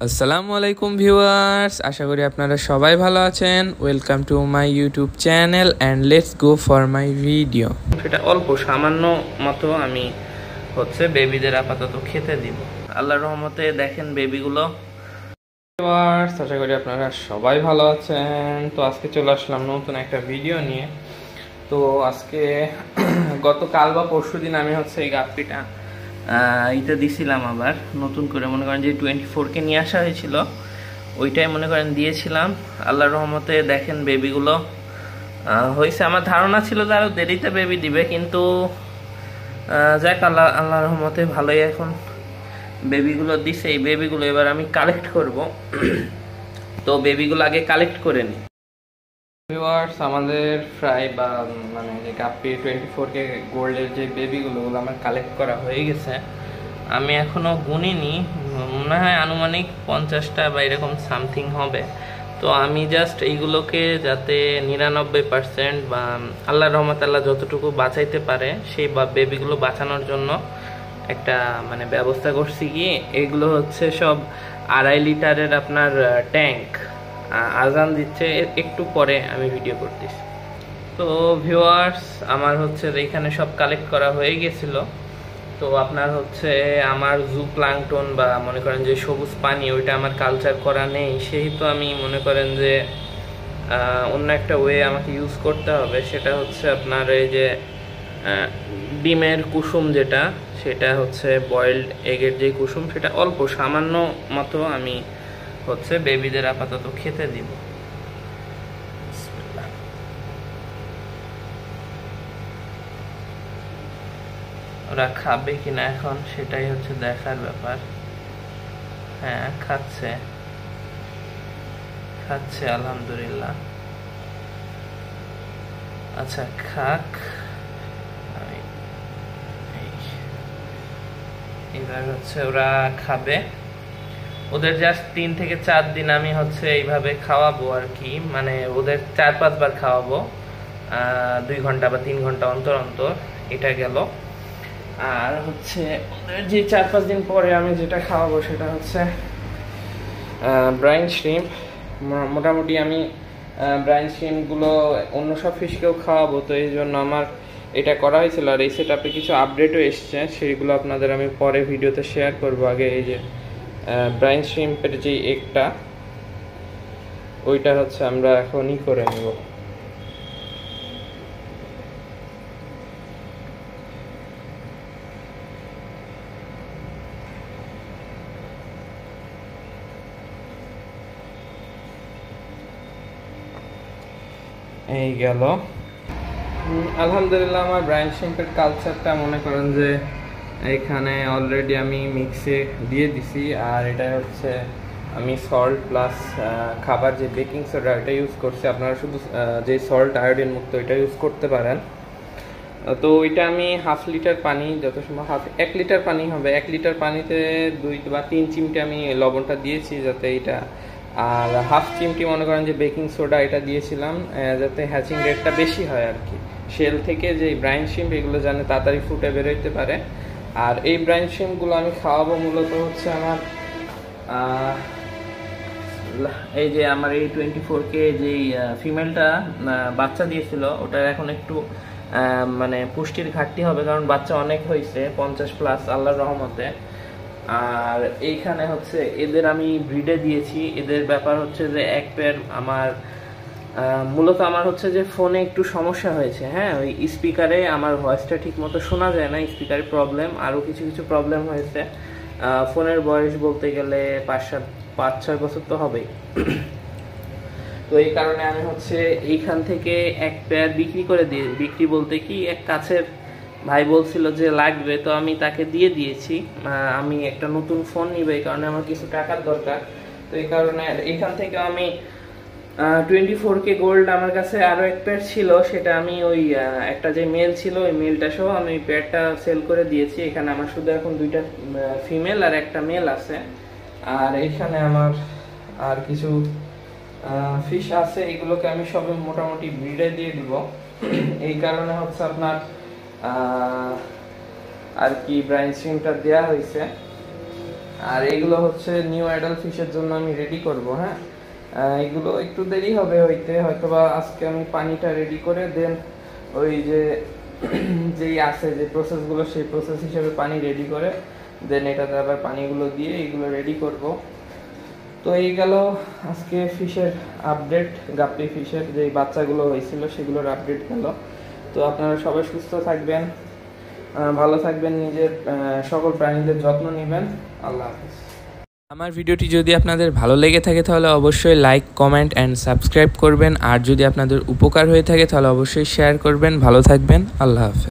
আসসালামু আলাইকুম ভিউয়ার্স, আশা করি আপনারা সবাই ভালো আছেন। Welcome to my YouTube channel and let's go for my video. সেটা অল্প সামান্য মতো আমি বেবিদের আপাতত খেতে দিব। আল্লাহর রহমতে দেখেন বেবিগুলো। ভিউয়ার্স, আশা করি আপনারা সবাই ভালো আছেন। তো আজকে চলে আসলাম নতুন একটা ভিডিও নিয়ে। তো আজকে গতকাল বা পরশু দিন আমি এই গাপ্পিটা এটা দিছিলাম, আবার নতুন করে মনে করেন যে 24কে নিয়ে আসা হয়েছিল, ওইটাই মনে করেন দিয়েছিলাম। আল্লাহর রহমতে দেখেন বেবিগুলো হয়েছে। আমার ধারণা ছিল যে আরও দেরিতে বেবি দিবে, কিন্তু যাক আল্লাহর রহমতে ভালোই এখন বেবিগুলো দিছে। এই বেবিগুলো এবার আমি কালেক্ট করব। তো বেবিগুলো আগে কালেক্ট করে নিই। ভিউয়ার্স, আমাদের ফ্রাই বা মানে যে গাপ্পি 24কে গোল্ডের যে বেবিগুলো আমার কালেক্ট করা হয়ে গেছে। আমি এখনও গুনিনি, মনে হয় আনুমানিক 50টা বা এরকম সামথিং হবে। তো আমি জাস্ট এইগুলোকে যাতে 99% বা আল্লাহর রহমত আল্লাহ যতটুকু বাঁচাইতে পারে সেই বেবিগুলো বাঁচানোর জন্য একটা মানে ব্যবস্থা করছি। কি এগুলো সব 2.5 লিটারের আপনার ট্যাঙ্ক। আজান দিচ্ছে, একটু পরে আমি ভিডিও করতেছি। তো ভিউয়ার্স, আমার এখানে সব কালেক্ট করা হয়ে গেছিল। তো আপনার আমার জু প্লাঙ্কটন বা মনে করেন যে সবুজ পানি, ওইটা আমার কালচার করা নেই, সেহেতু আমি মনে করেন যে অন্য একটা ওয়ে আমাকে ইউজ করতে হবে। সেটা আপনার এই যে ডিমের কুসুম, যেটা সেটা বয়েলড এগের যে কুসুম, সেটা অল্প সামান্য মতো আমি বেবিদের আপাতত খেতে দিব। ওরা খাবে কিনা এখন সেটাই দেখার ব্যাপার। হ্যাঁ, খাচ্ছে খাচ্ছে আলহামদুলিল্লাহ। আচ্ছা, খাক। এবার ওরা খাবে। ওদের জাস্ট 3 থেকে 4 দিন আমি এইভাবে খাওয়াবো আর কি, মানে ওদের 4-5 বার খাওয়াবো 2 ঘন্টা বা 3 ঘন্টা অন্তর অন্তর। এটা গেল। আর ওদের যে 4-5 দিন পরে আমি যেটা খাওয়াবো সেটা ব্রাইন শ্রিম্প। মোটামুটি আমি ব্রাইন শ্রিম্পগুলো অন্য সব ফিশকেও খাওয়াবো, তো এই জন্য আমার এটা করা হয়েছিল। আর এই সেট আপে কিছু আপডেটও এসছে, সেগুলো আপনাদের আমি পরে ভিডিওতে শেয়ার করবো। আগে এই যে ব্রাইন শ্রিম্পের যে এগটা, ওইটা আমরা এখনই করে নেব। এই গেল। আলহামদুলিল্লাহ, আমার ব্রাইন শ্রিম্পের কালচারটা মনে করেন যে এখানে অলরেডি আমি মিক্সে দিয়ে দিছি। আর এটা আমি সল্ট প্লাস খাবার যে বেকিং সোডা, এটা ইউজ করছি। আপনারা শুধু যে সল্ট আয়োডিন মুক্ত এটা ইউজ করতে পারেন। তো ওইটা আমি 1/2 লিটার পানি, যত সম্ভব 1 লিটার পানি হবে, 1 লিটার পানিতে 2 বা 3 চিমটি আমি লবণটা দিয়েছি যাতে এটা, আর 1/2 চিমটি মনে করেন যে বেকিং সোডা এটা দিয়েছিলাম যাতে হ্যাচিং রেটটা বেশি হয় আর কি। শেল থেকে যে ব্রাইন শ্রিম্প, এগুলো জানে তাড়াতাড়ি ফুটে বেরোতে পারে। আর এই ব্রাইন শ্রিম্পগুলো আমি খাওয়াবো মূলত আমার এই যে আমার এই 24কে যেই ফিমেলটা বাচ্চা দিয়েছিল, ওটার এখন একটু মানে পুষ্টির ঘাটতি হবে, কারণ বাচ্চা অনেক হয়েছে, 50+ আল্লাহর রহমতে। আর এইখানে এদের আমি ব্রিডে দিয়েছি। এদের ব্যাপার যে এক পেয়ার আমার মূলত আমার যে ফোনে একটু সমস্যা হয়েছে। হ্যাঁ, ওই স্পিকারে আমার ভয়েসটা ঠিক মতো শোনা যায় না, স্পিকারে প্রবলেম, আরও কিছু কিছু প্রবলেম হয়েছে। ফোনের বয়স বলতে গেলে 5-6 বছর তো হবেই। তো এই কারণে আমি এইখান থেকে এক পেয়ার বিক্রি করে দিয়ে, বিক্রি বলতে কি এক কাছের ভাই বলছিল যে লাগবে, তো আমি তাকে দিয়ে দিয়েছি। আমি একটা নতুন ফোন নিব, এই কারণে আমার কিছু টাকার দরকার। তো এই কারণে এইখান থেকে আমি 24কে গোল্ড আমার কাছে আরও এক পেয়ার ছিল, সেটা আমি ওই একটা যে মেল ছিল, ওই মেলটা সহ আমি ওই পেয়ারটা সেল করে দিয়েছি। এখানে আমার শুধু এখন 2টা ফিমেল আর একটা মেল আছে। আর এখানে আমার আর কিছু ফিশ আছে, এগুলোকে আমি সবে মোটামুটি ব্রিডে দিয়ে দিব। এই কারণে আপনার আর কি ব্রাইন শ্রিম্পটা দেওয়া হয়েছে। আর এইগুলো হচ্ছে নিউ অ্যাডাল্ট ফিশের জন্য আমি রেডি করব। হ্যাঁ, এগুলো একটু দেরি হবে হইতে, হয়তোবা আজকে আমি পানিটা রেডি করে দেন ওই যে যেই আছে যে প্রসেসগুলো সেই প্রসেস হিসেবে পানি রেডি করে দেন এটাতে আবার পানিগুলো দিয়ে এইগুলো রেডি করব। তো এই গেল আজকে ফিশের আপডেট, গাপ্পি ফিশের যে বাচ্চাগুলো হয়েছিল সেগুলোর আপডেট গেল। তো আপনারা সবাই সুস্থ থাকবেন, ভালো থাকবেন, নিজের সকল প্রাণীদের যত্ন নেবেন। আল্লাহ হাফেজ। আমার ভিডিওটি যদি আপনাদের ভালো লেগে থাকে তাহলে অবশ্যই লাইক, কমেন্ট অ্যান্ড সাবস্ক্রাইব করবেন। আর যদি আপনাদের উপকার হয়ে থাকে তাহলে অবশ্যই শেয়ার করবেন। ভালো থাকবেন, আল্লাহ হাফেজ।